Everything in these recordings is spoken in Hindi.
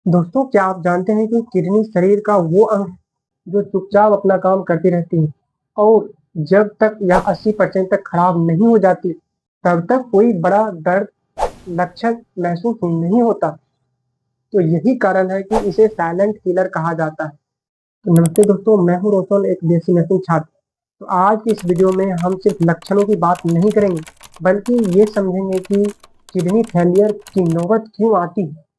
दोस्तों, क्या आप जानते हैं कि किडनी शरीर का वो अंग है जो चुपचाप अपना काम करती रहती है और जब तक यह 80% तक खराब नहीं हो जाती तब तक कोई बड़ा दर्द लक्षण महसूस नहीं होता। तो यही कारण है कि इसे साइलेंट किलर कहा जाता है। तो नमस्ते दोस्तों, मैं हूं रोशन, एक देसी नर्सिंग छात्र। तो आज की इस वीडियो में हम सिर्फ लक्षणों की बात नहीं करेंगे, बल्कि ये समझेंगे कि किडनी फेलियर की नौबत क्यों आती है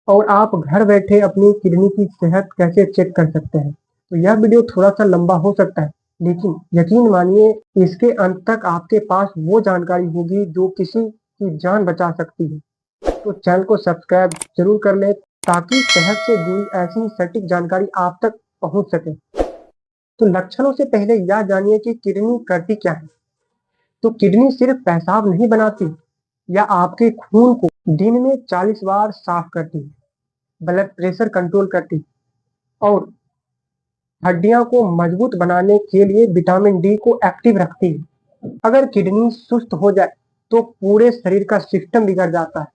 और आप घर बैठे अपनी किडनी की सेहत कैसे चेक कर सकते हैं। तो यह वीडियो थोड़ा सा लंबा हो सकता है, लेकिन यकीन मानिए इसके अंत तक आपके पास वो जानकारी होगी जो किसी की जान बचा सकती है। तो चैनल को सब्सक्राइब जरूर कर ले ताकि सेहत से जुड़ी ऐसी सटीक जानकारी आप तक पहुंच सके। तो लक्षणों से पहले यह जानिए कि किडनी करती क्या है। तो किडनी सिर्फ पेशाब नहीं बनाती या आपके खून को दिन में 40 बार साफ करती है, ब्लड प्रेशर कंट्रोल करती है और हड्डियों को मजबूत बनाने के लिए विटामिन डी को एक्टिव रखती है। अगर किडनी सुस्त हो जाए तो पूरे शरीर का सिस्टम बिगड़ जाता है।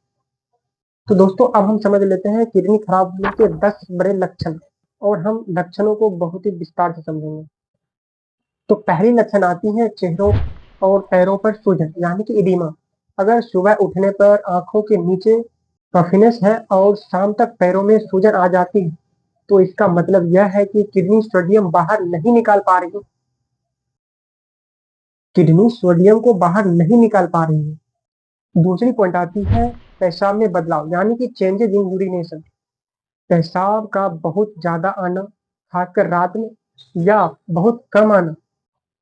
तो दोस्तों, अब हम समझ लेते हैं किडनी खराब होने के 10 बड़े लक्षण और हम लक्षणों को बहुत ही विस्तार से समझेंगे। तो पहली लक्षण आती है चेहरों और पैरों पर सूजन यानी कि इडिमा। अगर सुबह उठने पर आंखों के नीचे पफिनेस है और शाम तक पैरों में सूजन आ जाती है तो इसका मतलब यह है कि किडनी सोडियम बाहर नहीं निकाल पा रही है। किडनी सोडियम को बाहर नहीं निकाल पा रही है। दूसरी पॉइंट आती है पेशाब में बदलाव यानी कि चेंजेस इन यूरिनेशन। पेशाब का बहुत ज्यादा आना, खासकर रात में, या बहुत कम आना,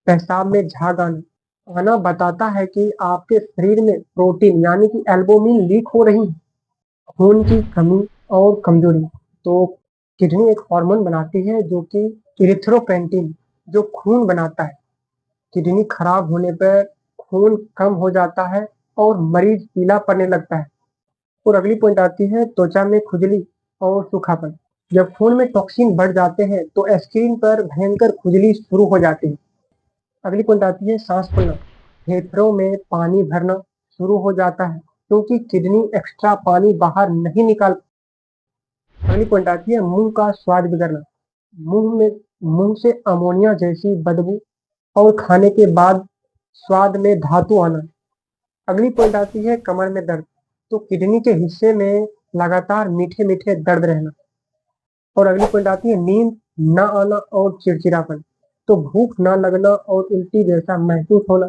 पेशाब में झाग आना आना बताता है कि आपके शरीर में प्रोटीन यानी कि एल्बुमिन लीक हो रही है। खून की कमी और कमजोरी। तो किडनी एक हार्मोन बनाती है जो कि इरिथ्रोपोएटिन, जो खून बनाता है। किडनी खराब होने पर खून कम हो जाता है और मरीज पीला पड़ने लगता है। और अगली पॉइंट आती है त्वचा में खुजली और सूखापन। जब खून में टॉक्सिन बढ़ जाते हैं तो स्किन पर भयंकर खुजली शुरू हो जाती है। अगली पॉइंट आती है सांस फूलना। फेफड़ों में पानी भरना शुरू हो जाता है क्योंकि किडनी एक्स्ट्रा पानी बाहर नहीं निकाल। अगली पॉइंट आती है मुंह का स्वाद बिगड़ना। मुंह से अमोनिया जैसी बदबू और खाने के बाद स्वाद में धातु आना। अगली पॉइंट आती है कमर में दर्द। तो किडनी के हिस्से में लगातार मीठे मीठे दर्द रहना। और अगली पॉइंट आती है नींद न आना और चिड़चिड़ापन। तो भूख न लगना और उल्टी जैसा महसूस होना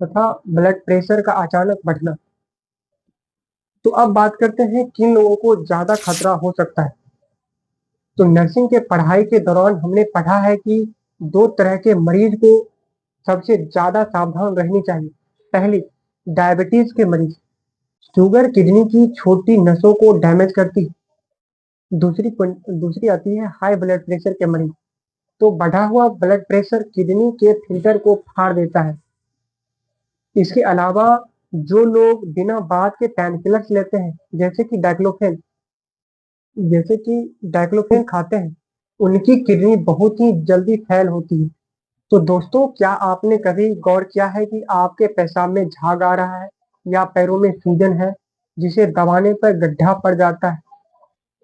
तथा ब्लड प्रेशर का अचानक बढ़ना। तो अब बात करते हैं किन लोगों को ज्यादा खतरा हो सकता है। तो नर्सिंग के पढ़ाई के दौरान हमने पढ़ा है कि दो तरह के मरीज को सबसे ज्यादा सावधान रहनी चाहिए। पहली, डायबिटीज के मरीज। शुगर किडनी की छोटी नसों को डैमेज करती है। दूसरी आती है हाई ब्लड प्रेशर के मरीज। तो बढ़ा हुआ ब्लड प्रेशर किडनी के फिल्टर को फाड़ देता है। इसके अलावा जो लोग बिना बात के पैनकिलर्स लेते हैं, जैसे कि डाइक्लोफेन खाते हैं, उनकी किडनी बहुत ही जल्दी फेल होती है। तो दोस्तों, क्या आपने कभी गौर किया है कि आपके पेशाब में झाग आ रहा है या पैरों में सूजन है जिसे दबाने पर गड्ढा पड़ जाता है?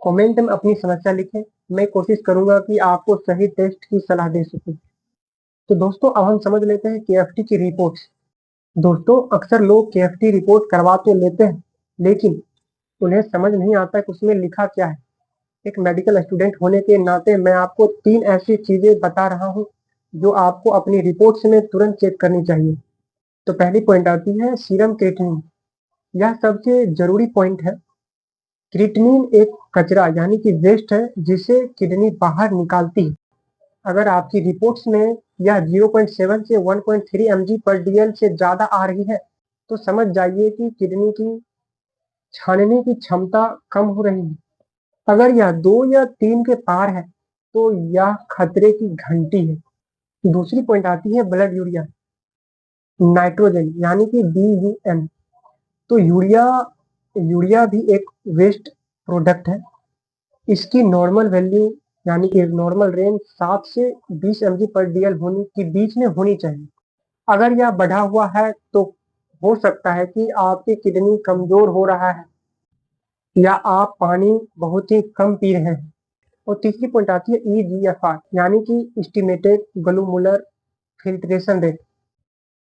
कमेंट में अपनी समस्या लिखें। मैं कोशिश करूंगा कि आपको सही टेस्ट की सलाह दे सकूं। तो दोस्तों, अब हम समझ लेते हैं केएफटी की रिपोर्ट्स। दोस्तों, अक्सर लोग केएफटी रिपोर्ट करवा तो लेते हैं, लेकिन उन्हें समझ नहीं आता कि उसमें लिखा क्या है। एक मेडिकल स्टूडेंट होने के नाते मैं आपको 3 ऐसी चीजें बता रहा हूँ जो आपको अपनी रिपोर्ट्स में तुरंत चेक करनी चाहिए। तो पहली पॉइंट आती है सीरम क्रिएटिनिन। यह सबसे जरूरी पॉइंट है। क्रिएटिनिन एक कचरा यानी कि वेस्ट है जिसे किडनी बाहर निकालती है। अगर आपकी रिपोर्ट्स में यह 0.7 से 1.3 mg पर डीएल से ज्यादा आ रही है तो समझ जाइए कि किडनी की छानने की क्षमता कम हो रही है। अगर यह 2 या 3 के पार है तो यह खतरे की घंटी है। दूसरी पॉइंट आती है ब्लड यूरिया नाइट्रोजन यानी कि BUN। तो यूरिया यूरिया भी एक वेस्ट प्रोडक्ट है। इसकी नॉर्मल वैल्यू यानी कि नॉर्मल रेंज 7 से 20 mg पर डीएल होने के बीच में होनी चाहिए। अगर यह बढ़ा हुआ है तो हो सकता है कि आपकी किडनी कमजोर हो रहा है। या आप पानी बहुत ही कम पी रहे हैं। और तीसरी पॉइंट आती है EGFR यानी कि एस्टिमेटेड ग्लोमुलर फिल्ट्रेशन रेट।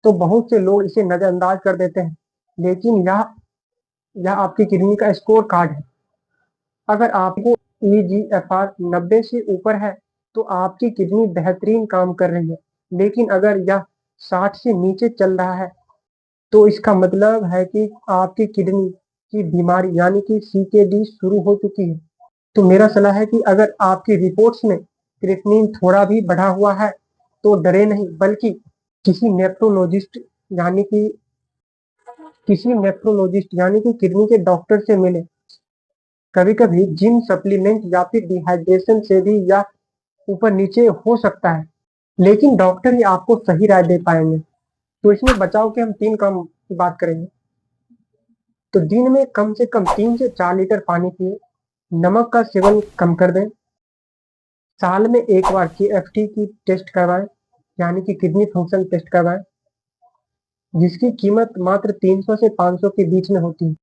तो बहुत से लोग इसे नजरअंदाज कर देते हैं, लेकिन यह आपकी किडनी का स्कोर कार्ड है। अगर आपको EGFR 90 से ऊपर है तो आपकी किडनी बेहतरीन काम कर रही है, लेकिन अगर यह 60 से नीचे चल रहा है तो इसका मतलब है कि आपकी किडनी की बीमारी यानी कि CKD शुरू हो चुकी है। तो मेरा सलाह है कि अगर आपकी रिपोर्ट्स में क्रिएटिनिन थोड़ा भी बढ़ा हुआ है तो डरे नहीं, बल्कि किसी नेफ्रोलॉजिस्ट यानी कि किडनी के डॉक्टर से मिले। कभी कभी जिम सप्लीमेंट या फिर डिहाइड्रेशन से भी यह ऊपर नीचे हो सकता है, लेकिन डॉक्टर ही आपको सही राय दे पाएंगे। तो इसमें बचाव के हम 3 काम की बात करेंगे। तो दिन में कम से कम 3 से 4 लीटर पानी पिए, नमक का सेवन कम कर दें, साल में एक बार KFT की टेस्ट करवाएं यानी कि किडनी फंक्शन टेस्ट करवाएं, जिसकी कीमत मात्र 300 से 500 के बीच में होती है।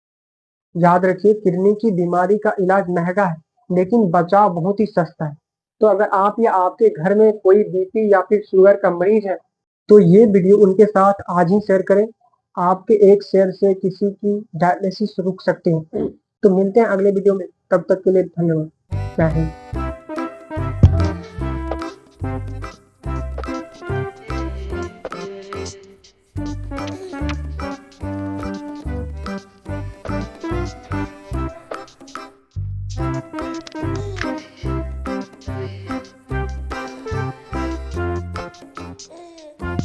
याद रखिए, किडनी की बीमारी का इलाज महंगा है, लेकिन बचाव बहुत ही सस्ता है। तो अगर आप या आपके घर में कोई BP या फिर शुगर का मरीज है तो ये वीडियो उनके साथ आज ही शेयर करें। आपके एक शेयर से किसी की डायलिसिस रुक सकती है। तो मिलते हैं अगले वीडियो में, तब तक के लिए धन्यवाद। जय हिंद।